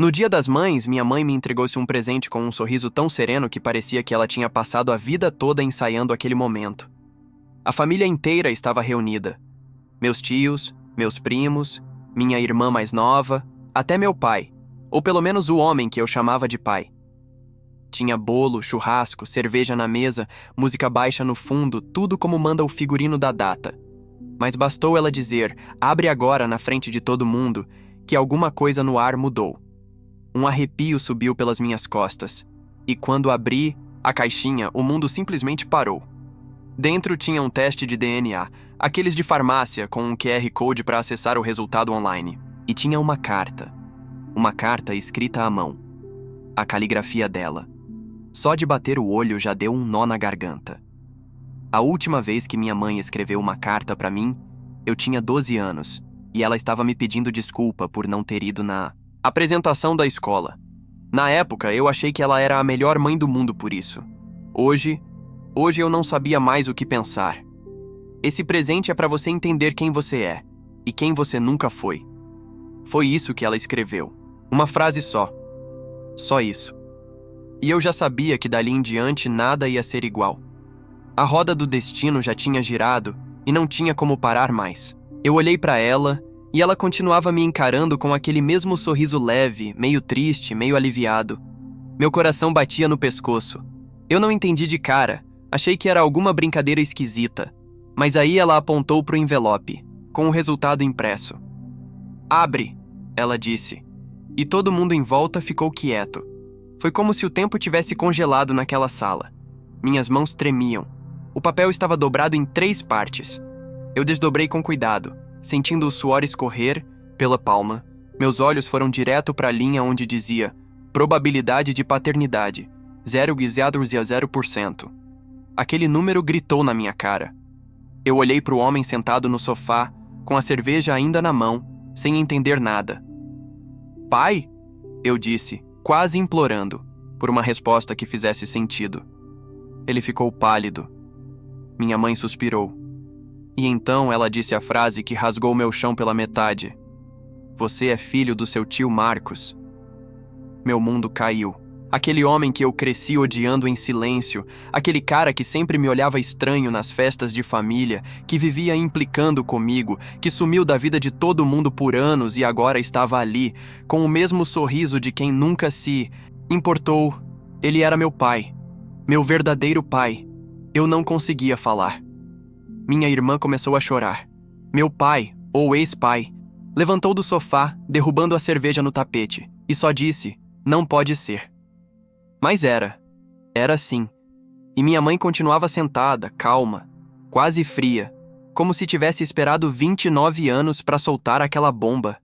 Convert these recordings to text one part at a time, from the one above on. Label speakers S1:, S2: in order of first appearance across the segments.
S1: No Dia das Mães, minha mãe me entregou-se um presente com um sorriso tão sereno que parecia que ela tinha passado a vida toda ensaiando aquele momento. A família inteira estava reunida. Meus tios, meus primos, minha irmã mais nova, até meu pai, ou pelo menos o homem que eu chamava de pai. Tinha bolo, churrasco, cerveja na mesa, música baixa no fundo, tudo como manda o figurino da data. Mas bastou ela dizer, abre agora na frente de todo mundo, que alguma coisa no ar mudou. Um arrepio subiu pelas minhas costas, e quando abri a caixinha, o mundo simplesmente parou. Dentro tinha um teste de DNA, aqueles de farmácia com um QR Code para acessar o resultado online. E tinha uma carta escrita à mão. A caligrafia dela. Só de bater o olho já deu um nó na garganta. A última vez que minha mãe escreveu uma carta para mim, eu tinha 12 anos, e ela estava me pedindo desculpa por não ter ido na apresentação da escola. Na época, eu achei que ela era a melhor mãe do mundo por isso. Hoje eu não sabia mais o que pensar. Esse presente é para você entender quem você é e quem você nunca foi. Foi isso que ela escreveu. Uma frase só. Só isso. E eu já sabia que dali em diante nada ia ser igual. A roda do destino já tinha girado e não tinha como parar mais. Eu olhei para ela e ela continuava me encarando com aquele mesmo sorriso leve, meio triste, meio aliviado. Meu coração batia no pescoço. Eu não entendi de cara, achei que era alguma brincadeira esquisita. Mas aí ela apontou pro envelope, com o resultado impresso. Abre, ela disse. E todo mundo em volta ficou quieto. Foi como se o tempo tivesse congelado naquela sala. Minhas mãos tremiam. O papel estava dobrado em 3 partes. Eu desdobrei com cuidado, sentindo o suor escorrer pela palma. Meus olhos foram direto para a linha onde dizia probabilidade de paternidade, 0,0%. Aquele número gritou na minha cara. Eu olhei para o homem sentado no sofá, com a cerveja ainda na mão, sem entender nada. Pai? Eu disse, quase implorando, por uma resposta que fizesse sentido. Ele ficou pálido. Minha mãe suspirou. E então ela disse a frase que rasgou meu chão pela metade. Você é filho do seu tio Marcos. Meu mundo caiu. Aquele homem que eu cresci odiando em silêncio, aquele cara que sempre me olhava estranho nas festas de família, que vivia implicando comigo, que sumiu da vida de todo mundo por anos e agora estava ali, com o mesmo sorriso de quem nunca se importou. Ele era meu pai, meu verdadeiro pai. Eu não conseguia falar. Minha irmã começou a chorar. Meu pai, ou ex-pai, levantou do sofá, derrubando a cerveja no tapete, e só disse, não pode ser. Mas era sim. E minha mãe continuava sentada, calma, quase fria, como se tivesse esperado 29 anos para soltar aquela bomba.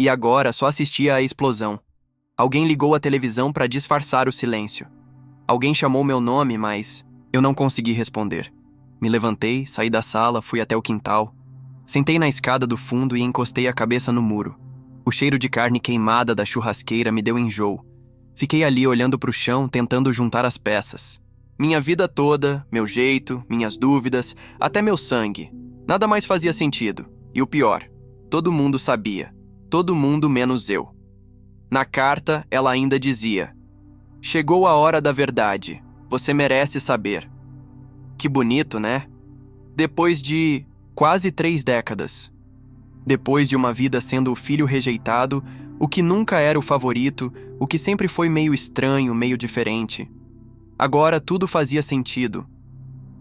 S1: E agora só assistia à explosão. Alguém ligou a televisão para disfarçar o silêncio. Alguém chamou meu nome, mas eu não consegui responder. Me levantei, saí da sala, fui até o quintal. Sentei na escada do fundo e encostei a cabeça no muro. O cheiro de carne queimada da churrasqueira me deu enjoo. Fiquei ali olhando para o chão, tentando juntar as peças. Minha vida toda, meu jeito, minhas dúvidas, até meu sangue. Nada mais fazia sentido. E o pior, todo mundo sabia. Todo mundo menos eu. Na carta, ela ainda dizia: chegou a hora da verdade. Você merece saber. Que bonito, né? Depois de quase 3 décadas. Depois de uma vida sendo o filho rejeitado, o que nunca era o favorito, o que sempre foi meio estranho, meio diferente. Agora tudo fazia sentido.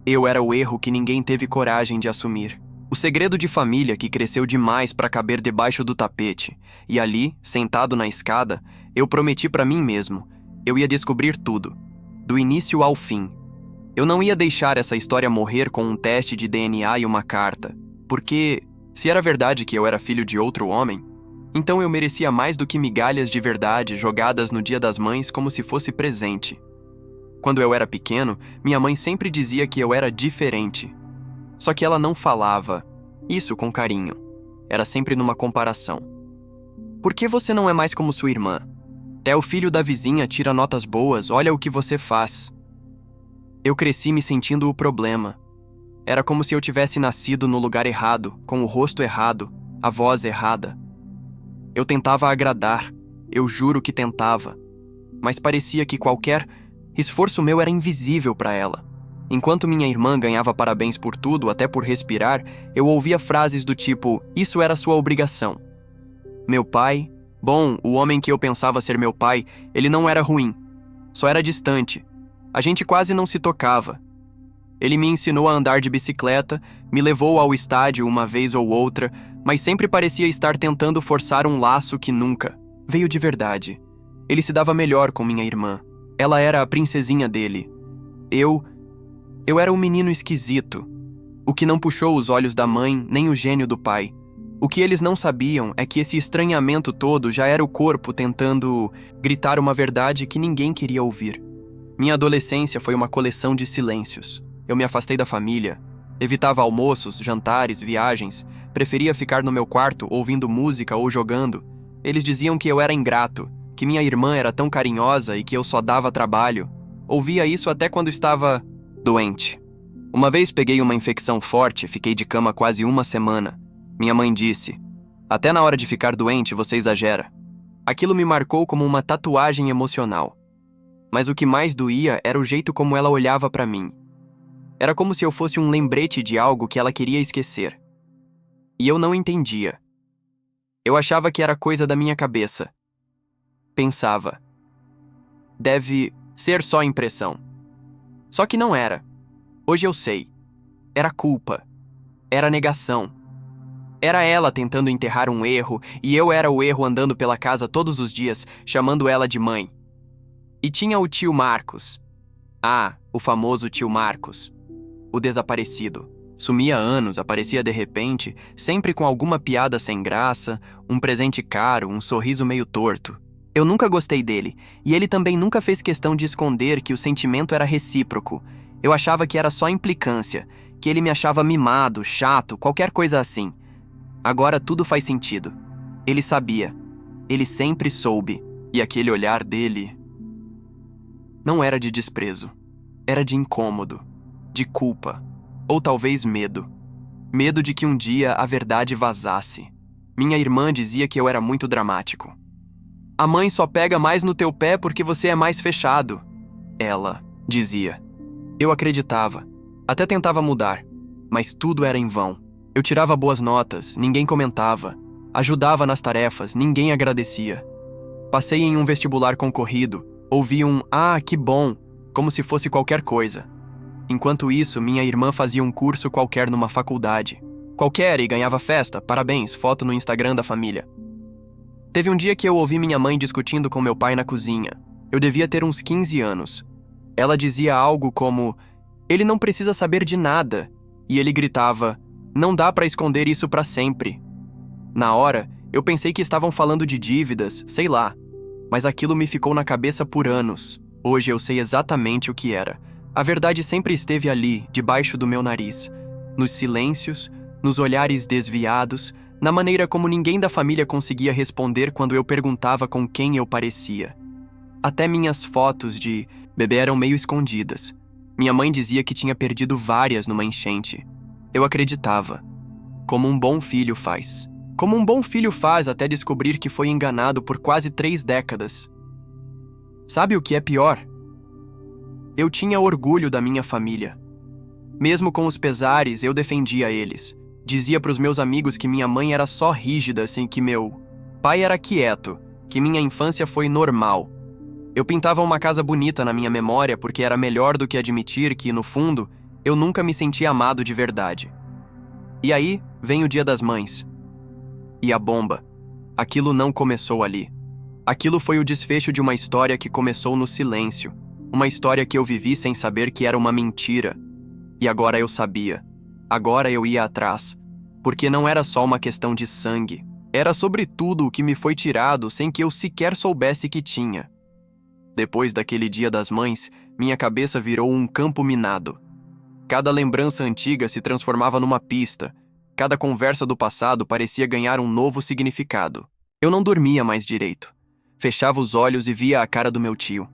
S1: Eu era o erro que ninguém teve coragem de assumir. O segredo de família que cresceu demais para caber debaixo do tapete. E ali, sentado na escada, eu prometi para mim mesmo. Eu ia descobrir tudo. Do início ao fim. Eu não ia deixar essa história morrer com um teste de DNA e uma carta. Porque, se era verdade que eu era filho de outro homem, então eu merecia mais do que migalhas de verdade jogadas no Dia das Mães como se fosse presente. Quando eu era pequeno, minha mãe sempre dizia que eu era diferente. Só que ela não falava isso com carinho. Era sempre numa comparação. Por que você não é mais como sua irmã? Até o filho da vizinha tira notas boas, olha o que você faz. Eu cresci me sentindo o problema. Era como se eu tivesse nascido no lugar errado, com o rosto errado, a voz errada. Eu tentava agradar, Eu juro que tentava. Mas parecia que qualquer esforço meu era invisível para ela. Enquanto minha irmã ganhava parabéns por tudo, até por respirar, eu ouvia frases do tipo, isso era sua obrigação. Meu pai, bom, o homem que eu pensava ser meu pai, ele não era ruim. Só era distante. A gente quase não se tocava. Ele me ensinou a andar de bicicleta, me levou ao estádio uma vez ou outra, mas sempre parecia estar tentando forçar um laço que nunca veio de verdade. Ele se dava melhor com minha irmã. Ela era a princesinha dele. Eu era um menino esquisito. O que não puxou os olhos da mãe, nem o gênio do pai. O que eles não sabiam é que esse estranhamento todo já era o corpo tentando gritar uma verdade que ninguém queria ouvir. Minha adolescência foi uma coleção de silêncios. Eu me afastei da família, evitava almoços, jantares, viagens, preferia ficar no meu quarto ouvindo música ou jogando. Eles diziam que eu era ingrato, que minha irmã era tão carinhosa e que eu só dava trabalho. Ouvia isso até quando estava doente. Uma vez peguei uma infecção forte, fiquei de cama quase uma semana. Minha mãe disse, até na hora de ficar doente você exagera. Aquilo me marcou como uma tatuagem emocional. Mas o que mais doía era o jeito como ela olhava para mim. Era como se eu fosse um lembrete de algo que ela queria esquecer. E eu não entendia. Eu achava que era coisa da minha cabeça. Pensava, deve ser só impressão. Só que não era. Hoje eu sei. Era culpa. Era negação. Era ela tentando enterrar um erro, e eu era o erro andando pela casa todos os dias, chamando ela de mãe. E tinha o tio Marcos. Ah, o famoso tio Marcos. O desaparecido. Sumia há anos, aparecia de repente, sempre com alguma piada sem graça, um presente caro, um sorriso meio torto. Eu nunca gostei dele, e ele também nunca fez questão de esconder que o sentimento era recíproco. Eu achava que era só implicância, que ele me achava mimado, chato, qualquer coisa assim. Agora tudo faz sentido. Ele sabia. Ele sempre soube. E aquele olhar dele não era de desprezo. Era de incômodo, de culpa, ou talvez medo. Medo de que um dia a verdade vazasse. Minha irmã dizia que eu era muito dramático. A mãe só pega mais no teu pé porque você é mais fechado. Ela dizia. Eu acreditava. Até tentava mudar. Mas tudo era em vão. Eu tirava boas notas, ninguém comentava. Ajudava nas tarefas, ninguém agradecia. Passei em um vestibular concorrido. Ouvi um "ah, que bom", como se fosse qualquer coisa. Enquanto isso, minha irmã fazia um curso qualquer numa faculdade. Qualquer e ganhava festa, parabéns, foto no Instagram da família. Teve um dia que eu ouvi minha mãe discutindo com meu pai na cozinha. Eu devia ter uns 15 anos. Ela dizia algo como, ele não precisa saber de nada. E ele gritava, não dá pra esconder isso pra sempre. Na hora, eu pensei que estavam falando de dívidas, sei lá. Mas aquilo me ficou na cabeça por anos. Hoje eu sei exatamente o que era. A verdade sempre esteve ali, debaixo do meu nariz. Nos silêncios, nos olhares desviados, na maneira como ninguém da família conseguia responder quando eu perguntava com quem eu parecia. Até minhas fotos de bebê eram meio escondidas. Minha mãe dizia que tinha perdido várias numa enchente. Eu acreditava. Como um bom filho faz. Como um bom filho faz até descobrir que foi enganado por quase 3 décadas. Sabe o que é pior? Eu tinha orgulho da minha família. Mesmo com os pesares, eu defendia eles. Dizia para os meus amigos que minha mãe era só rígida, assim que meu pai era quieto, que minha infância foi normal. Eu pintava uma casa bonita na minha memória porque era melhor do que admitir que, no fundo, eu nunca me sentia amado de verdade. E aí, vem o Dia das Mães. E a bomba. Aquilo não começou ali. Aquilo foi o desfecho de uma história que começou no silêncio. Uma história que eu vivi sem saber que era uma mentira. E agora eu sabia. Agora eu ia atrás. Porque não era só uma questão de sangue. Era sobretudo o que me foi tirado sem que eu sequer soubesse que tinha. Depois daquele Dia das Mães, minha cabeça virou um campo minado. Cada lembrança antiga se transformava numa pista. Cada conversa do passado parecia ganhar um novo significado. Eu não dormia mais direito. Fechava os olhos e via a cara do meu tio.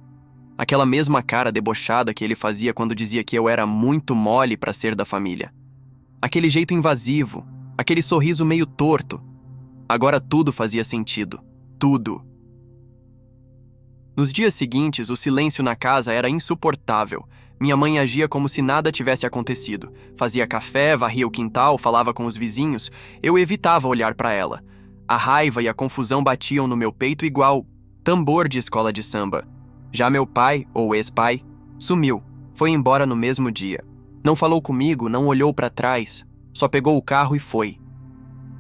S1: Aquela mesma cara debochada que ele fazia quando dizia que eu era muito mole para ser da família. Aquele jeito invasivo, aquele sorriso meio torto. Agora tudo fazia sentido. Tudo. Nos dias seguintes, o silêncio na casa era insuportável. Minha mãe agia como se nada tivesse acontecido. Fazia café, varria o quintal, falava com os vizinhos. Eu evitava olhar para ela. A raiva e a confusão batiam no meu peito igual tambor de escola de samba. Já meu pai, ou ex-pai, sumiu. Foi embora no mesmo dia. Não falou comigo, não olhou para trás. Só pegou o carro e foi.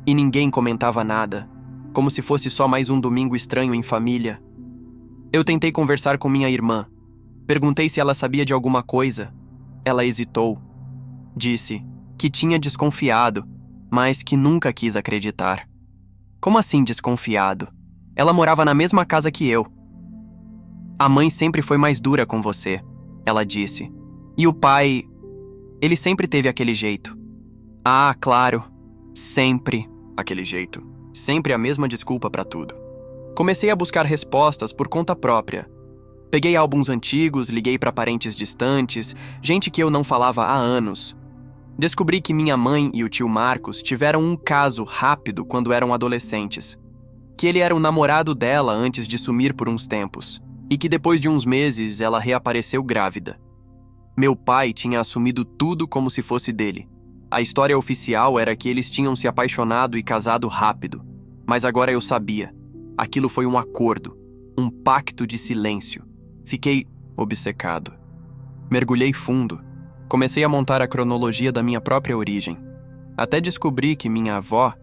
S1: E ninguém comentava nada. Como se fosse só mais um domingo estranho em família. Eu tentei conversar com minha irmã. Perguntei se ela sabia de alguma coisa. Ela hesitou. Disse que tinha desconfiado, mas que nunca quis acreditar. Como assim desconfiado? Ela morava na mesma casa que eu. A mãe sempre foi mais dura com você, ela disse. E o pai, ele sempre teve aquele jeito. Ah, claro. Sempre aquele jeito. Sempre a mesma desculpa para tudo. Comecei a buscar respostas por conta própria. Peguei álbuns antigos, liguei para parentes distantes, gente que eu não falava há anos. Descobri que minha mãe e o tio Marcos tiveram um caso rápido quando eram adolescentes. Que ele era o namorado dela antes de sumir por uns tempos. E que depois de uns meses ela reapareceu grávida. Meu pai tinha assumido tudo como se fosse dele. A história oficial era que eles tinham se apaixonado e casado rápido. Mas agora eu sabia. Aquilo foi um acordo, um pacto de silêncio. Fiquei obcecado. Mergulhei fundo. Comecei a montar a cronologia da minha própria origem. Até descobri que minha avó,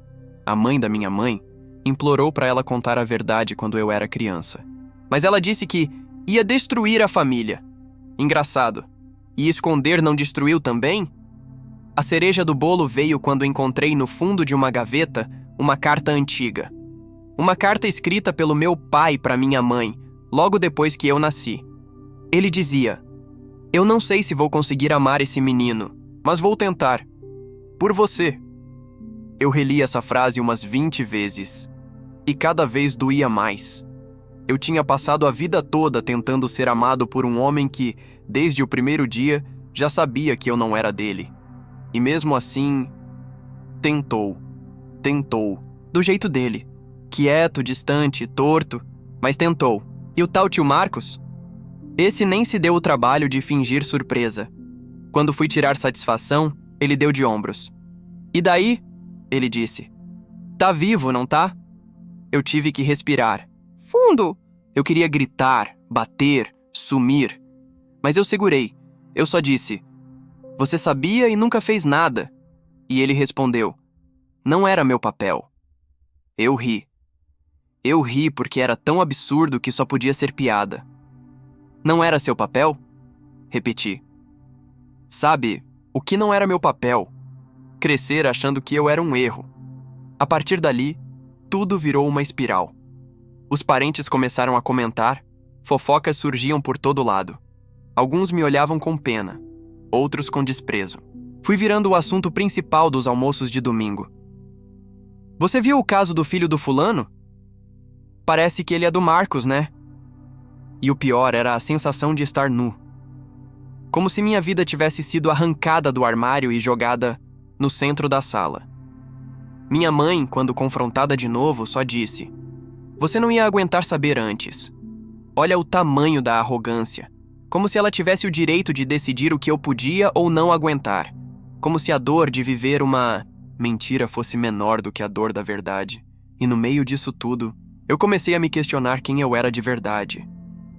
S1: a mãe da minha mãe, implorou para ela contar a verdade quando eu era criança. Mas ela disse que ia destruir a família. Engraçado. E esconder não destruiu também? A cereja do bolo veio quando encontrei no fundo de uma gaveta uma carta antiga. Uma carta escrita pelo meu pai para minha mãe, logo depois que eu nasci. Ele dizia: "Eu não sei se vou conseguir amar esse menino, mas vou tentar. Por você." Eu reli essa frase umas 20 vezes. E cada vez doía mais. Eu tinha passado a vida toda tentando ser amado por um homem que, desde o primeiro dia, já sabia que eu não era dele. E mesmo assim, tentou, do jeito dele. Quieto, distante, torto, mas tentou. E o tal tio Marcos? Esse nem se deu o trabalho de fingir surpresa. Quando fui tirar satisfação, ele deu de ombros. "E daí?" ele disse. "Tá vivo, não tá?" Eu tive que respirar. Fundo! Eu queria gritar, bater, sumir. Mas eu segurei. Eu só disse: "Você sabia e nunca fez nada." E ele respondeu: "Não era meu papel." Eu ri. Eu ri porque era tão absurdo que só podia ser piada. "Não era seu papel?" Repeti. Sabe, o que não era meu papel? Crescer achando que eu era um erro. A partir dali, tudo virou uma espiral. Os parentes começaram a comentar, fofocas surgiam por todo lado. Alguns me olhavam com pena, outros com desprezo. Fui virando o assunto principal dos almoços de domingo. "Você viu o caso do filho do fulano? Parece que ele é do Marcos, né?" E o pior era a sensação de estar nu. Como se minha vida tivesse sido arrancada do armário e jogada no centro da sala. Minha mãe, quando confrontada de novo, só disse: "Você não ia aguentar saber antes. Olha o tamanho da arrogância. Como se ela tivesse o direito de decidir o que eu podia ou não aguentar. Como se a dor de viver uma mentira fosse menor do que a dor da verdade. E no meio disso tudo, eu comecei a me questionar quem eu era de verdade.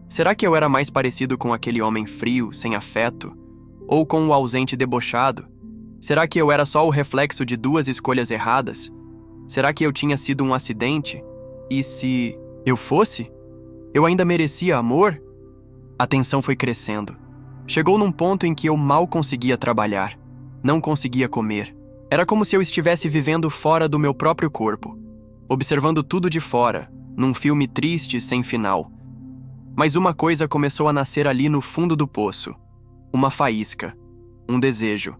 S1: Será que eu era mais parecido com aquele homem frio, sem afeto? Ou com o ausente debochado? Será que eu era só o reflexo de duas escolhas erradas? Será que eu tinha sido um acidente? E se eu fosse? Eu ainda merecia amor? A tensão foi crescendo. Chegou num ponto em que eu mal conseguia trabalhar. Não conseguia comer. Era como se eu estivesse vivendo fora do meu próprio corpo. Observando tudo de fora, num filme triste sem final. Mas uma coisa começou a nascer ali no fundo do poço. Uma faísca. Um desejo.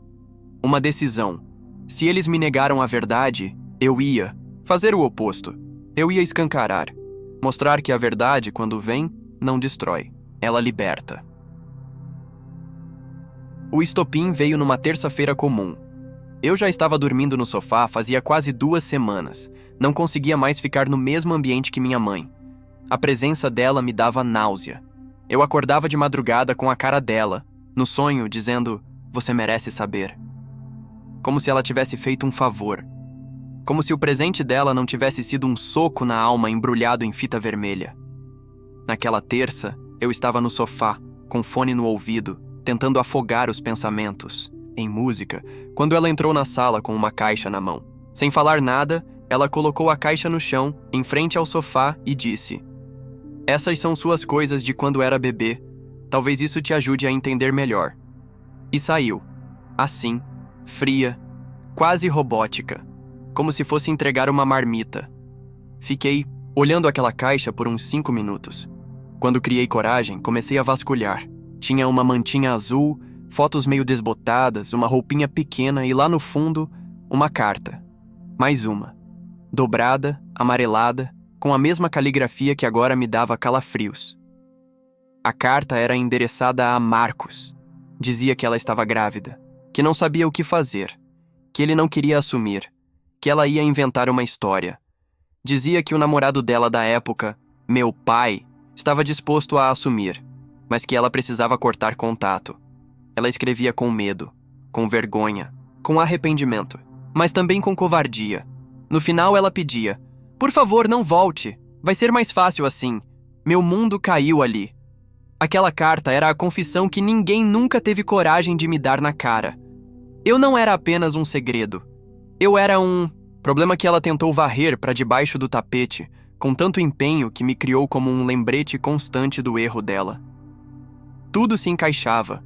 S1: Uma decisão. Se eles me negaram a verdade, eu ia fazer o oposto. Eu ia escancarar. Mostrar que a verdade, quando vem, não destrói. Ela liberta. O estopim veio numa terça-feira comum. Eu já estava dormindo no sofá fazia quase 2 semanas. Não conseguia mais ficar no mesmo ambiente que minha mãe. A presença dela me dava náusea. Eu acordava de madrugada com a cara dela, no sonho, dizendo: "Você merece saber." Como se ela tivesse feito um favor. Como se o presente dela não tivesse sido um soco na alma embrulhado em fita vermelha. Naquela terça, eu estava no sofá, com fone no ouvido, tentando afogar os pensamentos, em música, quando ela entrou na sala com uma caixa na mão. Sem falar nada, ela colocou a caixa no chão, em frente ao sofá, e disse: "Essas são suas coisas de quando era bebê. Talvez isso te ajude a entender melhor." E saiu. Assim, fria, quase robótica, como se fosse entregar uma marmita. Fiquei olhando aquela caixa por uns 5 minutos. Quando criei coragem, comecei a vasculhar. Tinha uma mantinha azul, fotos meio desbotadas, uma roupinha pequena e lá no fundo, uma carta. Mais uma. Dobrada, amarelada, com a mesma caligrafia que agora me dava calafrios. A carta era endereçada a Marcos. Dizia que ela estava grávida, que não sabia o que fazer, que ele não queria assumir, que ela ia inventar uma história. Dizia que o namorado dela da época, meu pai, estava disposto a assumir, mas que ela precisava cortar contato. Ela escrevia com medo, com vergonha, com arrependimento, mas também com covardia. No final ela pedia: "Por favor, não volte. Vai ser mais fácil assim. Meu mundo caiu ali." Aquela carta era a confissão que ninguém nunca teve coragem de me dar na cara. Eu não era apenas um segredo. Eu era um problema que ela tentou varrer para debaixo do tapete, com tanto empenho que me criou como um lembrete constante do erro dela. Tudo se encaixava.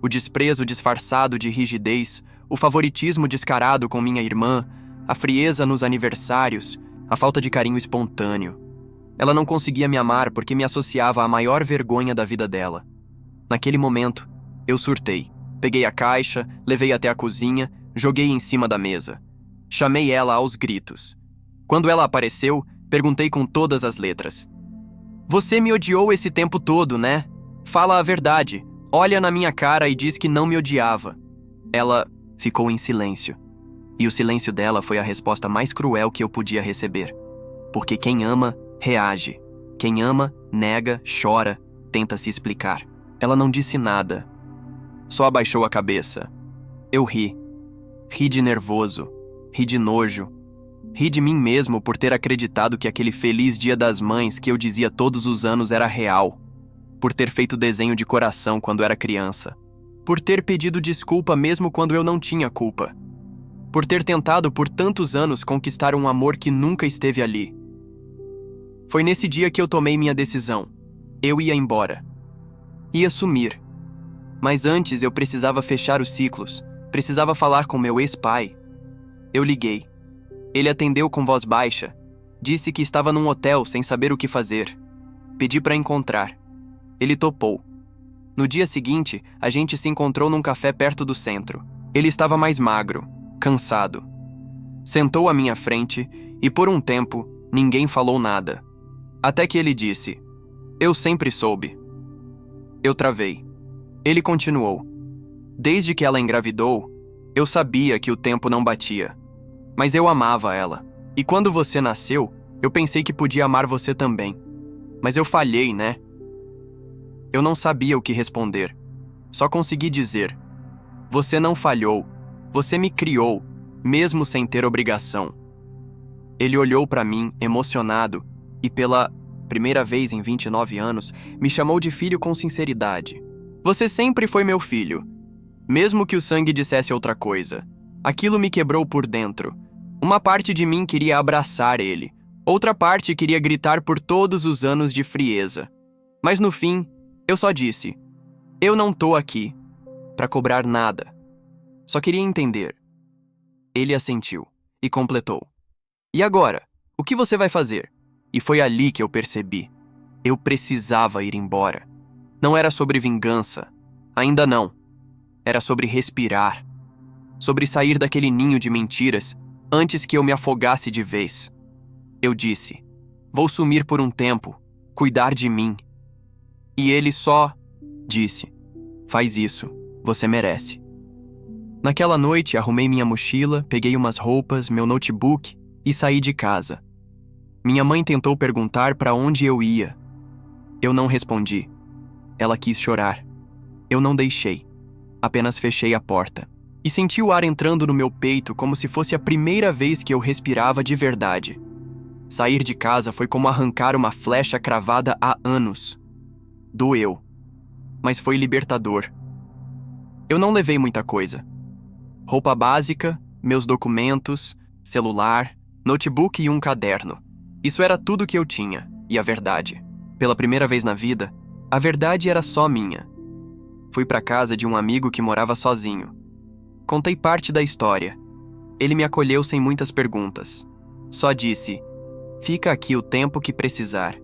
S1: O desprezo disfarçado de rigidez, o favoritismo descarado com minha irmã, a frieza nos aniversários, a falta de carinho espontâneo. Ela não conseguia me amar porque me associava à maior vergonha da vida dela. Naquele momento, eu surtei. Peguei a caixa, levei até a cozinha, joguei em cima da mesa. Chamei ela aos gritos. Quando ela apareceu, perguntei com todas as letras: "Você me odiou esse tempo todo, né? Fala a verdade. Olha na minha cara e diz que não me odiava." Ela ficou em silêncio. E o silêncio dela foi a resposta mais cruel que eu podia receber. Porque quem ama, reage. Quem ama, nega, chora, tenta se explicar. Ela não disse nada. Só abaixou a cabeça. Eu ri. Ri de nervoso. Ri de nojo. Ri de mim mesmo por ter acreditado que aquele feliz Dia das Mães que eu dizia todos os anos era real. Por ter feito desenho de coração quando era criança. Por ter pedido desculpa mesmo quando eu não tinha culpa. Por ter tentado por tantos anos conquistar um amor que nunca esteve ali. Foi nesse dia que eu tomei minha decisão. Eu ia embora. Ia sumir. Mas antes eu precisava fechar os ciclos. Precisava falar com meu ex-pai. Eu liguei. Ele atendeu com voz baixa. Disse que estava num hotel sem saber o que fazer. Pedi para encontrar. Ele topou. No dia seguinte, a gente se encontrou num café perto do centro. Ele estava mais magro, cansado. Sentou à minha frente e, por um tempo, ninguém falou nada. Até que ele disse: "Eu sempre soube." Eu travei. Ele continuou: "Desde que ela engravidou, eu sabia que o tempo não batia. Mas eu amava ela. E quando você nasceu, eu pensei que podia amar você também. Mas eu falhei, né?" Eu não sabia o que responder. Só consegui dizer: "Você não falhou. Você me criou, mesmo sem ter obrigação." Ele olhou para mim, emocionado, e pela primeira vez em 29 anos, me chamou de filho com sinceridade. "Você sempre foi meu filho." Mesmo que o sangue dissesse outra coisa. Aquilo me quebrou por dentro. Uma parte de mim queria abraçar ele. Outra parte queria gritar por todos os anos de frieza. Mas no fim, eu só disse: "Eu não tô aqui para cobrar nada. Só queria entender." Ele assentiu e completou: "E agora? O que você vai fazer?" E foi ali que eu percebi. Eu precisava ir embora. Não era sobre vingança. Ainda não. Era sobre respirar. Sobre sair daquele ninho de mentiras antes que eu me afogasse de vez. Eu disse: "Vou sumir por um tempo, cuidar de mim." E ele só disse: "Faz isso, você merece." Naquela noite, arrumei minha mochila, peguei umas roupas, meu notebook e saí de casa. Minha mãe tentou perguntar para onde eu ia. Eu não respondi. Ela quis chorar. Eu não deixei. Apenas fechei a porta. E senti o ar entrando no meu peito como se fosse a primeira vez que eu respirava de verdade. Sair de casa foi como arrancar uma flecha cravada há anos. Doeu. Mas foi libertador. Eu não levei muita coisa. Roupa básica, meus documentos, celular, notebook e um caderno. Isso era tudo que eu tinha, e a verdade. Pela primeira vez na vida, a verdade era só minha. Fui para casa de um amigo que morava sozinho. Contei parte da história. Ele me acolheu sem muitas perguntas. Só disse: "Fica aqui o tempo que precisar."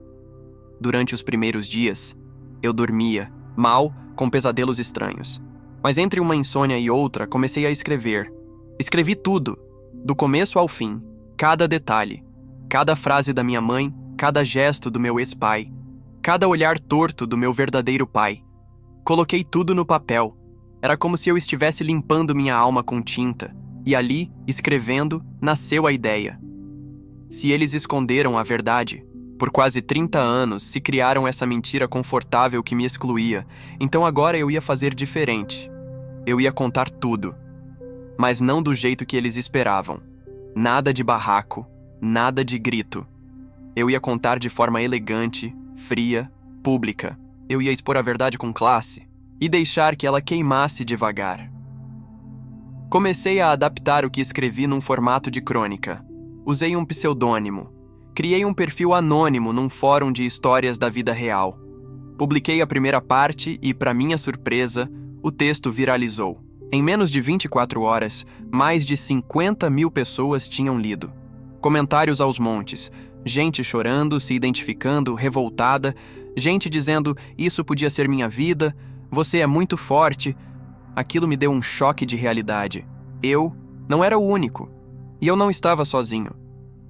S1: Durante os primeiros dias, eu dormia, mal, com pesadelos estranhos. Mas entre uma insônia e outra, comecei a escrever. Escrevi tudo, do começo ao fim, cada detalhe, cada frase da minha mãe, cada gesto do meu ex-pai, cada olhar torto do meu verdadeiro pai. Coloquei tudo no papel. Era como se eu estivesse limpando minha alma com tinta, e ali, escrevendo, nasceu a ideia. Se eles esconderam a verdade, por quase 30 anos se criaram essa mentira confortável que me excluía, então agora eu ia fazer diferente. Eu ia contar tudo, mas não do jeito que eles esperavam. Nada de barraco, nada de grito. Eu ia contar de forma elegante, fria, pública. Eu ia expor a verdade com classe e deixar que ela queimasse devagar. Comecei a adaptar o que escrevi num formato de crônica. Usei um pseudônimo. Criei um perfil anônimo num fórum de histórias da vida real. Publiquei a primeira parte e, para minha surpresa, o texto viralizou. Em menos de 24 horas, mais de 50 mil pessoas tinham lido. Comentários aos montes, gente chorando, se identificando, revoltada, gente dizendo: "Isso podia ser minha vida, você é muito forte." Aquilo me deu um choque de realidade. Eu não era o único. E eu não estava sozinho.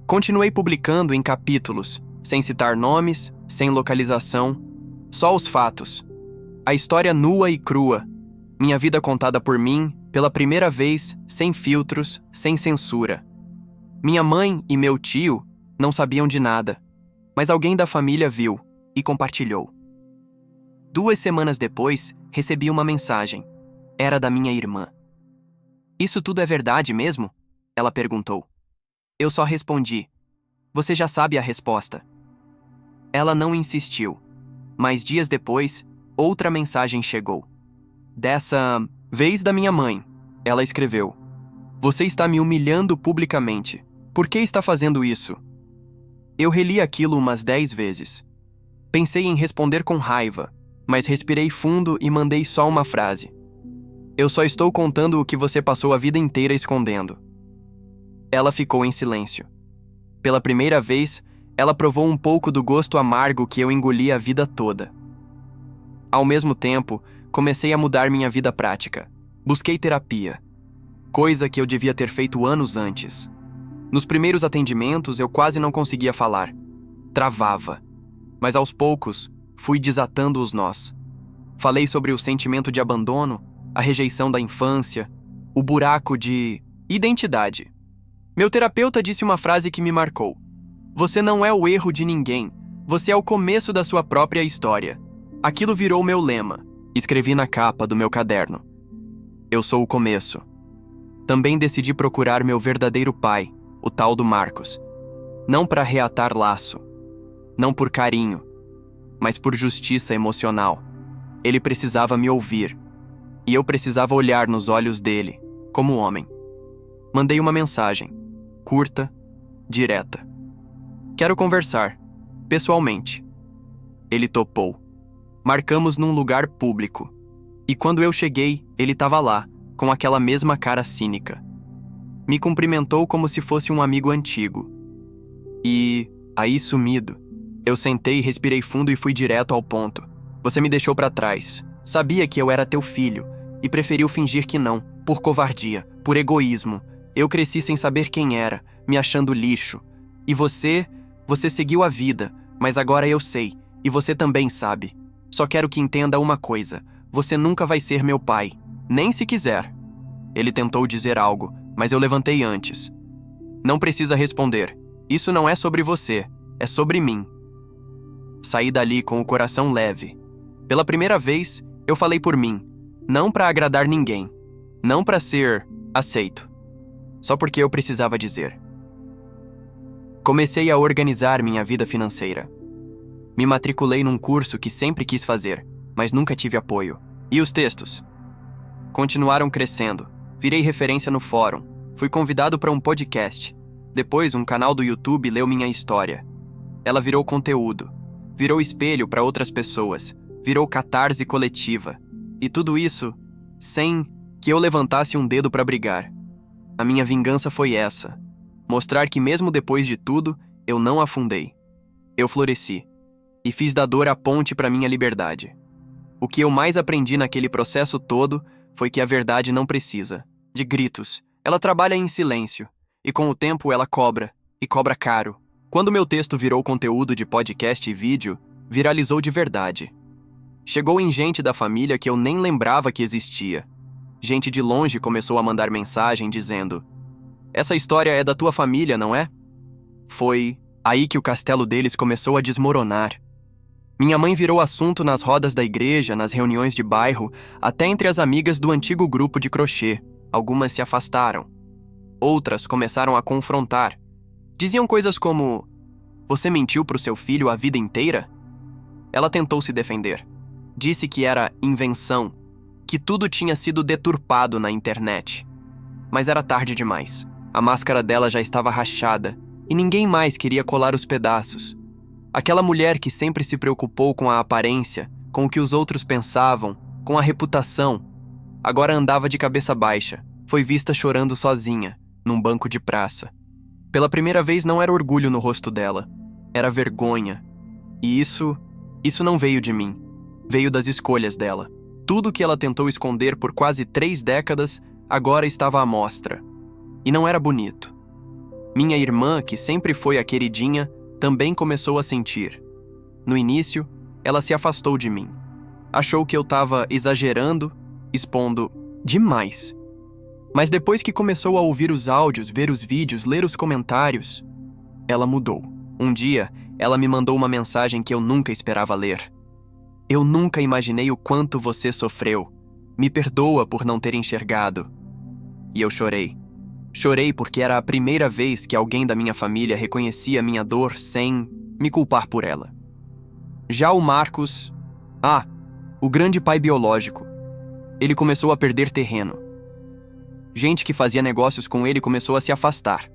S1: Continuei publicando em capítulos, sem citar nomes, sem localização, só os fatos. A história nua e crua. Minha vida contada por mim, pela primeira vez, sem filtros, sem censura. Minha mãe e meu tio não sabiam de nada, mas alguém da família viu e compartilhou. 2 semanas depois, recebi uma mensagem. Era da minha irmã. "Isso tudo é verdade mesmo?" Ela perguntou. Eu só respondi: "Você já sabe a resposta." Ela não insistiu, mas dias depois, outra mensagem chegou. Dessa vez da minha mãe. Ela escreveu: "Você está me humilhando publicamente. Por que está fazendo isso?" Eu reli aquilo umas 10 vezes. Pensei em responder com raiva, mas respirei fundo e mandei só uma frase: "Eu só estou contando o que você passou a vida inteira escondendo." Ela ficou em silêncio. Pela primeira vez, ela provou um pouco do gosto amargo que eu engoli a vida toda. Ao mesmo tempo, comecei a mudar minha vida prática. Busquei terapia, coisa que eu devia ter feito anos antes. Nos primeiros atendimentos, eu quase não conseguia falar. Travava. Mas aos poucos, fui desatando os nós. Falei sobre o sentimento de abandono, a rejeição da infância, o buraco de identidade. Meu terapeuta disse uma frase que me marcou: "Você não é o erro de ninguém, você é o começo da sua própria história." Aquilo virou meu lema. Escrevi na capa do meu caderno: "Eu sou o começo." Também decidi procurar meu verdadeiro pai, o tal do Marcos. Não para reatar laço, não por carinho, mas por justiça emocional. Ele precisava me ouvir, e eu precisava olhar nos olhos dele, como homem. Mandei uma mensagem, curta, direta: "Quero conversar, pessoalmente." Ele topou. Marcamos num lugar público. E quando eu cheguei, ele estava lá, com aquela mesma cara cínica. Me cumprimentou como se fosse um amigo antigo. E, aí sumido, eu sentei, respirei fundo e fui direto ao ponto. "Você me deixou pra trás. Sabia que eu era teu filho e preferiu fingir que não, por covardia, por egoísmo. Eu cresci sem saber quem era, me achando lixo. E você seguiu a vida, mas agora eu sei, e você também sabe. Só quero que entenda uma coisa: você nunca vai ser meu pai, nem se quiser." Ele tentou dizer algo, mas eu levantei antes. "Não precisa responder. Isso não é sobre você. É sobre mim. Saí dali com o coração leve. Pela primeira vez, eu falei por mim, não para agradar ninguém, não para ser aceito, só porque eu precisava dizer. Comecei a organizar minha vida financeira. Me matriculei num curso que sempre quis fazer, mas nunca tive apoio. E os textos? Continuaram crescendo. Virei referência no fórum. Fui convidado para um podcast. Depois, um canal do YouTube leu minha história. Ela virou conteúdo. Virou espelho para outras pessoas. Virou catarse coletiva. E tudo isso sem que eu levantasse um dedo para brigar. A minha vingança foi essa. Mostrar que mesmo depois de tudo, eu não afundei. Eu floresci. E fiz da dor a ponte para minha liberdade. O que eu mais aprendi naquele processo todo foi que a verdade não precisa de gritos. Ela trabalha em silêncio. E com o tempo ela cobra. E cobra caro. Quando meu texto virou conteúdo de podcast e vídeo, viralizou de verdade. Chegou em gente da família que eu nem lembrava que existia. Gente de longe começou a mandar mensagem dizendo: "Essa história é da tua família, não é?" Foi aí que o castelo deles começou a desmoronar. Minha mãe virou assunto nas rodas da igreja, nas reuniões de bairro, até entre as amigas do antigo grupo de crochê. Algumas se afastaram. Outras começaram a confrontar. Diziam coisas como: "Você mentiu pro seu filho a vida inteira?" Ela tentou se defender. Disse que era invenção, que tudo tinha sido deturpado na internet. Mas era tarde demais. A máscara dela já estava rachada e ninguém mais queria colar os pedaços. Aquela mulher que sempre se preocupou com a aparência, com o que os outros pensavam, com a reputação, agora andava de cabeça baixa. Foi vista chorando sozinha, num banco de praça. Pela primeira vez não era orgulho no rosto dela, era vergonha. E isso não veio de mim, veio das escolhas dela. Tudo que ela tentou esconder por quase 3 décadas, agora estava à mostra. E não era bonito. Minha irmã, que sempre foi a queridinha, também começou a sentir. No início, ela se afastou de mim. Achou que eu estava exagerando, expondo demais. Mas depois que começou a ouvir os áudios, ver os vídeos, ler os comentários, ela mudou. Um dia, ela me mandou uma mensagem que eu nunca esperava ler. "Eu nunca imaginei o quanto você sofreu. Me perdoa por não ter enxergado." E eu chorei. Chorei porque era a primeira vez que alguém da minha família reconhecia minha dor sem me culpar por ela. Já o Marcos... o grande pai biológico. Ele começou a perder terreno. Gente que fazia negócios com ele começou a se afastar.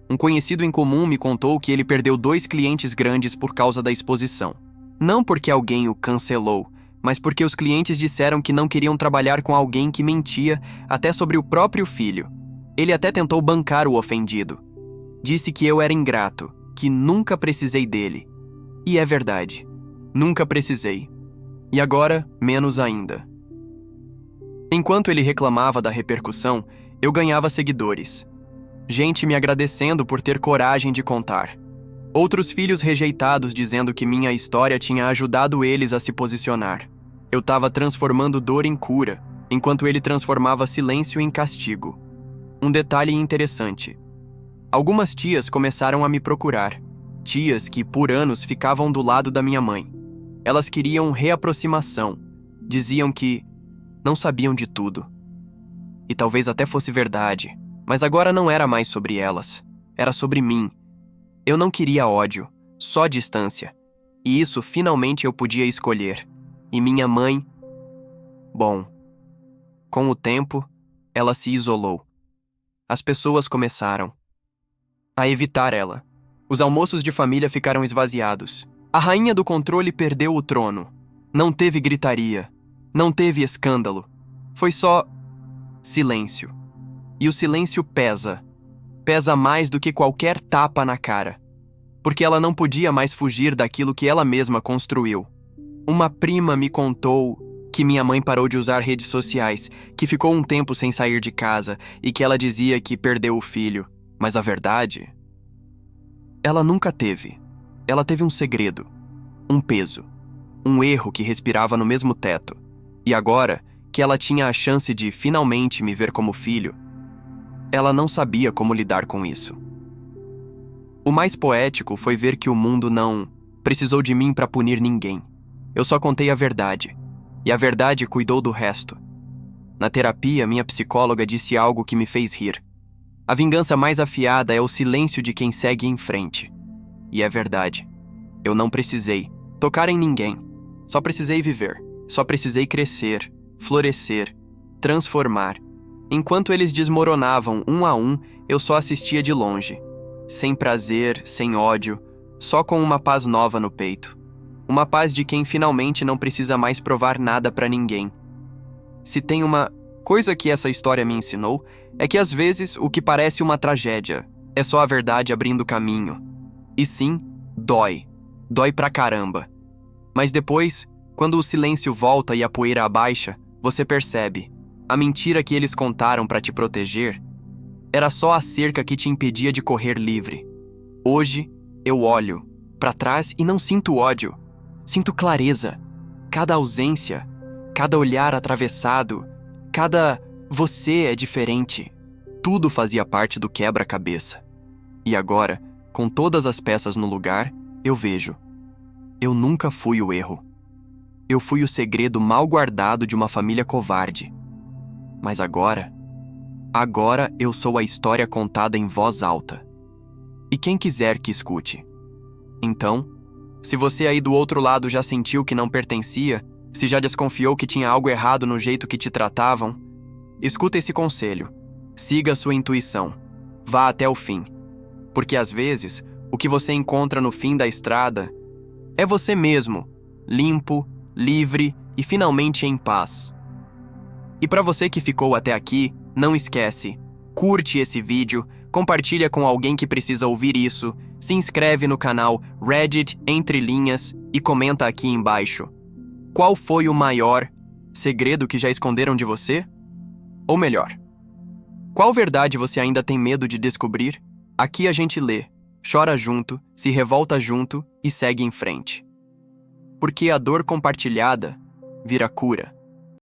S1: Um conhecido em comum me contou que ele perdeu 2 clientes grandes por causa da exposição. Não porque alguém o cancelou, mas porque os clientes disseram que não queriam trabalhar com alguém que mentia até sobre o próprio filho. Ele até tentou bancar o ofendido. Disse que eu era ingrato, que nunca precisei dele. E é verdade. Nunca precisei. E agora, menos ainda. Enquanto ele reclamava da repercussão, eu ganhava seguidores. Gente me agradecendo por ter coragem de contar. Outros filhos rejeitados dizendo que minha história tinha ajudado eles a se posicionar. Eu estava transformando dor em cura, enquanto ele transformava silêncio em castigo. Um detalhe interessante. Algumas tias começaram a me procurar. Tias que, por anos, ficavam do lado da minha mãe. Elas queriam reaproximação. Diziam que não sabiam de tudo. E talvez até fosse verdade. Mas agora não era mais sobre elas. Era sobre mim. Eu não queria ódio, só distância. E isso finalmente eu podia escolher. E minha mãe... Bom, com o tempo, ela se isolou. As pessoas começaram a evitar ela. Os almoços de família ficaram esvaziados. A rainha do controle perdeu o trono. Não teve gritaria. Não teve escândalo. Foi só silêncio. E o silêncio pesa. Pesa mais do que qualquer tapa na cara. Porque ela não podia mais fugir daquilo que ela mesma construiu. Uma prima me contou que minha mãe parou de usar redes sociais, que ficou um tempo sem sair de casa e que ela dizia que perdeu o filho. Mas a verdade... ela nunca teve. Ela teve um segredo, um peso, um erro que respirava no mesmo teto. E agora, que ela tinha a chance de finalmente me ver como filho, ela não sabia como lidar com isso. O mais poético foi ver que o mundo não precisou de mim para punir ninguém. Eu só contei a verdade, e a verdade cuidou do resto. Na terapia, minha psicóloga disse algo que me fez rir. A vingança mais afiada é o silêncio de quem segue em frente. E é verdade. Eu não precisei tocar em ninguém. Só precisei viver. Só precisei crescer, florescer, transformar. Enquanto eles desmoronavam um a um, eu só assistia de longe. Sem prazer, sem ódio, só com uma paz nova no peito. Uma paz de quem finalmente não precisa mais provar nada pra ninguém. Se tem uma coisa que essa história me ensinou, é que às vezes o que parece uma tragédia é só a verdade abrindo caminho. E sim, dói. Dói pra caramba. Mas depois, quando o silêncio volta e a poeira abaixa, você percebe. A mentira que eles contaram pra te proteger era só a cerca que te impedia de correr livre. Hoje, eu olho pra trás e não sinto ódio. Sinto clareza. Cada ausência, cada olhar atravessado, cada você é diferente. Tudo fazia parte do quebra-cabeça. E agora, com todas as peças no lugar, eu vejo. Eu nunca fui o erro. Eu fui o segredo mal guardado de uma família covarde. Mas agora eu sou a história contada em voz alta. E quem quiser que escute. Então, se você aí do outro lado já sentiu que não pertencia, se já desconfiou que tinha algo errado no jeito que te tratavam, escuta esse conselho. Siga sua intuição. Vá até o fim. Porque às vezes, o que você encontra no fim da estrada é você mesmo, limpo, livre e finalmente em paz. E para você que ficou até aqui, não esquece, curte esse vídeo, compartilha com alguém que precisa ouvir isso, se inscreve no canal Reddit Entre Linhas e comenta aqui embaixo. Qual foi o maior segredo que já esconderam de você? Ou melhor, qual verdade você ainda tem medo de descobrir? Aqui a gente lê, chora junto, se revolta junto e segue em frente. Porque a dor compartilhada vira cura.